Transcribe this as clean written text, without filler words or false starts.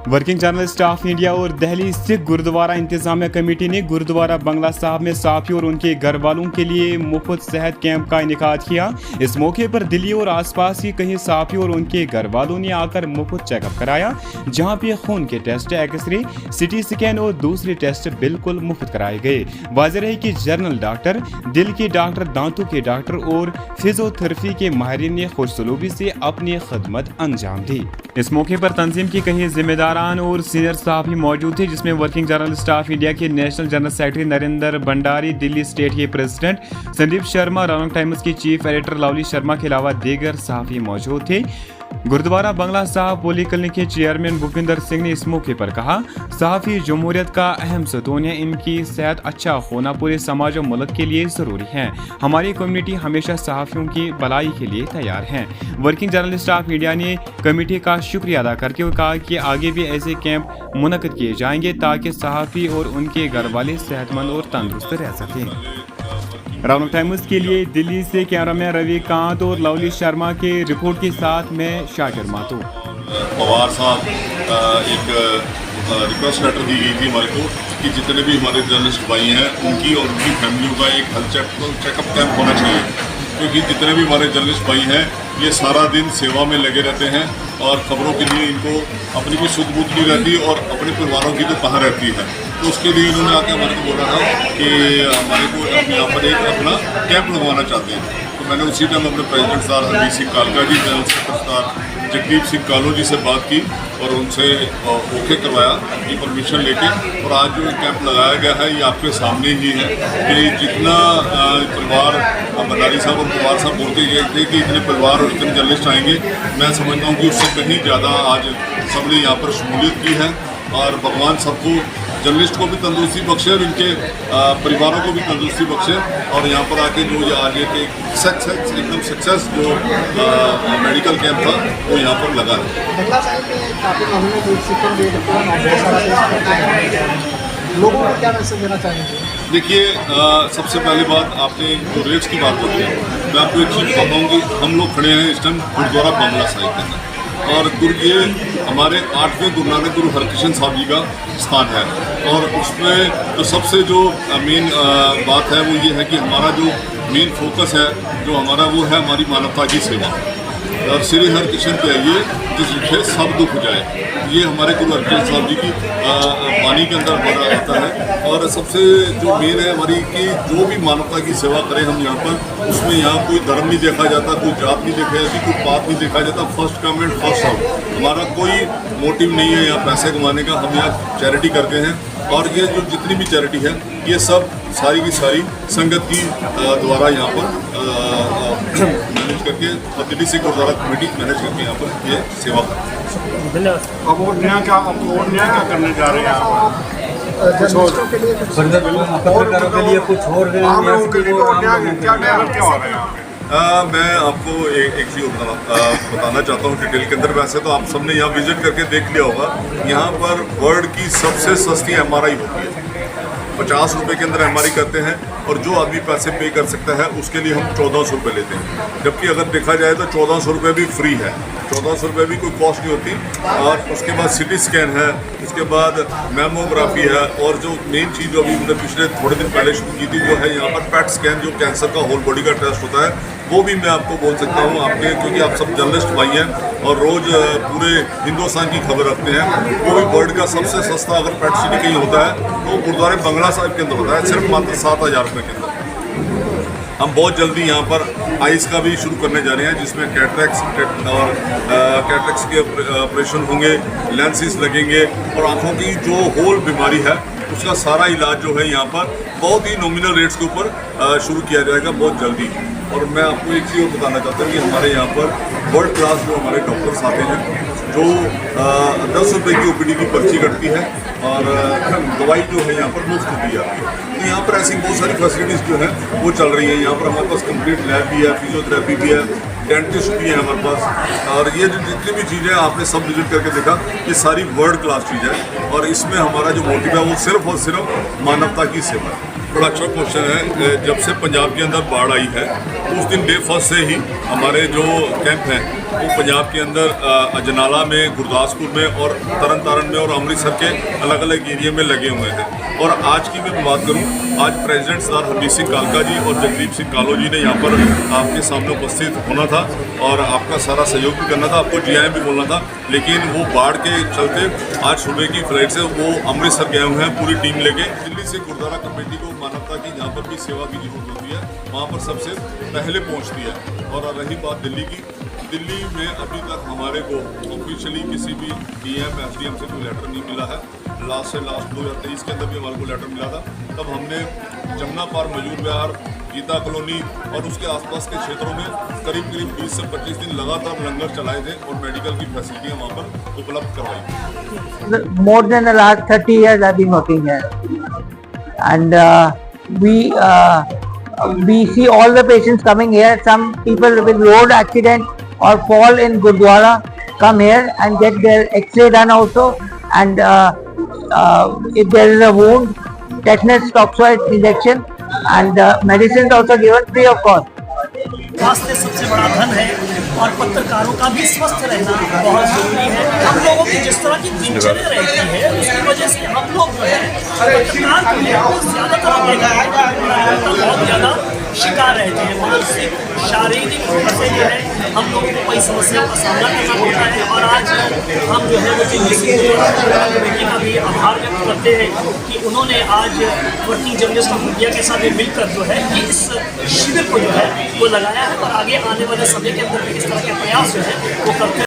Working journalist of India और दिल्ली सिख गुरुद्वारा इंतजामिया committee ने गुरुद्वारा बंगला साहब में साफी और उनके घर वालों के लिए मुफ्त सेहत कैंप का इनेकाद किया। इस मौके पर दिल्ली और आसपास की कई साफी और उनके घर वालों ने आकर मुफ्त चेकअप कराया, जहां पे खून के टेस्ट, एक्सरे, सिटी स्कैन और दूसरे टेस्ट बिल्कुल मुफ्त कराए गए। वाज़ेह है कि जनरल डॉक्टर, दिल के डॉक्टर, दांतों के डॉक्टर और फिजियोथेरेपी के माहिरीन ने खुशसलूबी से अपनी खदमत अंजाम दी। इस मौके पर तंजीम की कई जिम्मेदारान और सीनियर स्टाफ भी मौजूद थे, जिसमें वर्किंग जर्नलिस्ट ऑफ इंडिया के national general secretary Narendra Bhandari, Delhi state के प्रेसिडेंट संदीप शर्मा, रौनक टाइम्स की चीफ एडिटर लवली शर्मा के अलावा दीगर सहाफ़ी मौजूद थे। गुरुद्वारा बंगला साहब पोली क्लिनिक के चेयरमैन भूपिंदर सिंह ने इस मौके पर कहा, सहाफ़ी जमहूरियत का अहम सतून है, इनकी सेहत अच्छा होना पूरे समाज और मुल्क के लिए ज़रूरी है। हमारी कम्युनिटी हमेशा सहाफ़ियों की भलाई के लिए तैयार है। वर्किंग जर्नलिस्ट ऑफ इंडिया ने कमेटी का शुक्रिया अदा करते हुए कहा कि आगे भी ऐसे कैंप मुनक़िद किए जाएंगे ताकि सहाफ़ी और उनके घर वाले सेहतमंद और तंदुरुस्त रह सकें। रौनक टाइम्स के लिए दिल्ली से कैमरामैन रवि कांत और लवली शर्मा के रिपोर्ट के साथ मैं शाकिर मातो। पवार साहब एक रिक्वेस्ट लेटर दी गई थी हमारे को कि जितने भी हमारे जर्नलिस्ट भाई हैं उनकी और उनकी फैमिलियों का एक हेल्थ चेकअप कैंप होना चाहिए, क्योंकि जितने भी हमारे जर्नलिस्ट भाई हैं ये सारा दिन सेवा में लगे रहते हैं और खबरों के लिए इनको अपनी भी सुध बुध नहीं रहती और अपने परिवारों की तो कहाँ रहती है। तो उसके लिए इन्होंने आके हमारे को बोला था कि हमारे को यहाँ पर एक अपना कैंप लगवाना चाहते हैं। तो मैंने उसी टाइम अपने प्रेसिडेंट साहब हरदीप सिंह कालका जी, जनरल सेक्रेटरी जगदीप सिंह कालो जी से बात की और उनसे ओके करवाया ये परमिशन लेके। और आज जो कैंप लगाया गया है ये आपके सामने ही है कि जितना परिवार भंडारी साहब और पवार साहब बोलते ये थे कि इतने परिवार और इतने जर्नलिस्ट आएंगे, मैं समझता हूँ कि उससे कहीं ज़्यादा आज सबने यहाँ पर शमूलियत की है। और भगवान सबको, जर्नलिस्ट को भी तंदुरुस्ती बख्शे और इनके परिवारों को भी तंदुरुस्ती बख्शे। और यहाँ पर आके जो ये आज एक एकदम सक्सेस जो मेडिकल कैंप था वो यहाँ पर लगा है। लोगों को क्या मैसेज देना चाहेंगे? देखिए, सबसे पहली बात आपने जो रेट्स की बात करते हैं, मैं आपको एक चीज़ बताऊँ कि हम लोग खड़े हैं इस टाइम गुरुद्वारा बंगला साहिब के अंदर, और ये हमारे 8वें गुरु नानक गुरु हरकृष्ण साहब जी का स्थान है। और उसमें तो सबसे जो मेन बात है वो ये है कि हमारा जो मेन फोकस है जो हमारा वो है हमारी मानवता की सेवा। और श्री हरकृष्ण के आइए जिस लिखे सब दुख जाए, ये हमारे गुरु हरकृष्ण साहब जी की वाणी के अंदर बना रहता है। और सबसे जो मेन है हमारी कि जो भी मानवता की सेवा करें हम यहाँ पर, उसमें यहाँ कोई धर्म नहीं देखा जाता, कोई जात नहीं देखा जाती, कोई पात नहीं देखा जाता। First come and first out, हमारा कोई मोटिव नहीं है यहाँ पैसे कमाने का। हम यहाँ चैरिटी करते हैं और ये जो जितनी भी चैरिटी है ये सब सारी की सारी संगत की द्वारा यहाँ पर मैनेज करके और दिल्ली से गुरुद्वारा कमेटी मैनेज करके यहाँ पर ये सेवा करती है। अब और नया क्या करने जा रहे हैं आप? जर्नलिस्टों के लिए कुछ पत्रकारों के लिए कुछ और क्या हो रहे हैं? मैं आपको एक चीज़ बताना चाहता हूँ डिटेल के अंदर। वैसे तो आप सबने यहाँ विजिट करके देख लिया होगा, यहाँ पर वर्ल्ड की सबसे सस्ती MRI होती है। 50 रुपये के अंदर MRI करते हैं और जो आदमी पैसे पे कर सकता है उसके लिए हम 1400 रुपये लेते हैं। जबकि अगर देखा जाए तो 1400 रुपये भी फ्री है, 1400 रुपये भी कोई कॉस्ट नहीं होती। और उसके बाद सिटी स्कैन है, उसके बाद मैमोग्राफी है, और जो मेन चीज़ जो अभी हमने पिछले थोड़े दिन पहले शुरू की थी वो है यहाँ पर पैट स्कैन, जो कैंसर का होल बॉडी का टेस्ट होता है। वो भी मैं आपको बोल सकता हूँ आपके, क्योंकि आप सब जर्नलिस्ट भाई हैं और रोज़ पूरे हिंदुस्तान की खबर रखते हैं। वो भी वर्ल्ड का सबसे सस्ता अगर पेट सिटी कहीं होता है तो गुरुद्वारे बंगला साहिब के अंदर होता है, सिर्फ मात्र 7000 रुपये के अंदर। हम बहुत जल्दी यहाँ पर आइस का भी शुरू करने जा रहे हैं, जिसमें कैटरेक्स और कैटरेक्स के ऑपरेशन होंगे, लेंसेज लगेंगे और आँखों की जो होल बीमारी है उसका सारा इलाज जो है यहाँ पर बहुत ही नॉमिनल रेट्स के ऊपर शुरू किया जाएगा बहुत जल्दी। और मैं आपको एक चीज़ और बताना चाहता हूँ कि हमारे यहाँ पर वर्ल्ड क्लास जो हमारे डॉक्टर्स आते हैं, जो 10 रुपये की OPD की पर्ची कटती है और दवाई जो है यहाँ पर मुफ्त दी जाती है। तो यहाँ पर ऐसी बहुत सारी फैसिलिटीज़ जो है वो चल रही है। यहाँ पर हमारे पास कंप्लीट लैब भी है, फिजियोथेरेपी भी है, डेंटिस्ट भी है हमारे पास। और ये जो जितनी भी चीज़ें आपने सब विजिट करके देखा, ये सारी वर्ल्ड क्लास चीज़ है। और इसमें हमारा जो मोटिव है वो सिर्फ और सिर्फ मानवता की सेवा है। बड़ा अच्छा क्वेश्चन है। जब से पंजाब के अंदर बाढ़ आई है उस दिन डे फर्स्ट से ही हमारे जो कैंप हैं वो पंजाब के अंदर अजनाला में, गुरदासपुर में और तरन तारण में और अमृतसर के अलग अलग एरिया में लगे हुए थे। और आज की मैं बात करूं, आज प्रेसिडेंट सरदार हरमीत सिंह कालका जी और जगदीप सिंह कालो जी ने यहाँ पर आपके सामने उपस्थित होना था और आपका सारा सहयोग भी करना था, आपको जीआईएम भी बोलना था, लेकिन वो बाढ़ के चलते आज सुबह की फ्लाइट से वो अमृतसर गए हुए हैं पूरी टीम लेके। दिल्ली से गुरुद्वारा कमेटी को मानवता की जहाँ पर भी सेवा की जरूरत होती है वहाँ पर सबसे पहले पहुँचती है। और रही बात दिल्ली की, दिल्ली में अभी तक हमारे को ऑफिशियली किसी भी डीएम एसडीएम से कोई लेटर नहीं मिला है। लास्ट 2023 के अंदर भी हमारे को लेटर मिला था, तब हमने जमुना पार, मयूर विहार, गीता कॉलोनी और उसके आसपास के क्षेत्रों में करीब 20 से 25 दिन लगातार लंगर चलाए थे और मेडिकल की फैसिलिटियाँ वहाँ पर उपलब्ध करवाई। More than the last 30 years I've been working here, and we see all the patients coming here. Some people with road accident or fall in Gurdwara come here and get their X-ray done also, and if there is a wound, tetanus toxoid injection and medicines also given free of cost. स्वास्थ्य सबसे बड़ा धन है और पत्रकारों का भी स्वस्थ रहना बहुत जरूरी है। हम लोगों की जिस तरह की दिनचर्या रहती है उसकी वजह से हम लोग जो है पत्रकार को लेकर ज़्यादातर हम देखा है बहुत ज़्यादा शिकार रहते हैं। मानसिक शारीरिक रूप से जो है हम लोगों को कई समस्याओं का सामना करना पड़ता है। और आज हम जो है वो कमेटी का भी आभार व्यक्त करते हैं कि उन्होंने आज वर्किंग जर्नलिस्ट ऑफ इंडिया के साथ मिलकर जो है इस शिविर को जो है वो लगाया है और आगे आने वाले समय के अंदर भी इस तरह के प्रयास जो है वो करते हैं।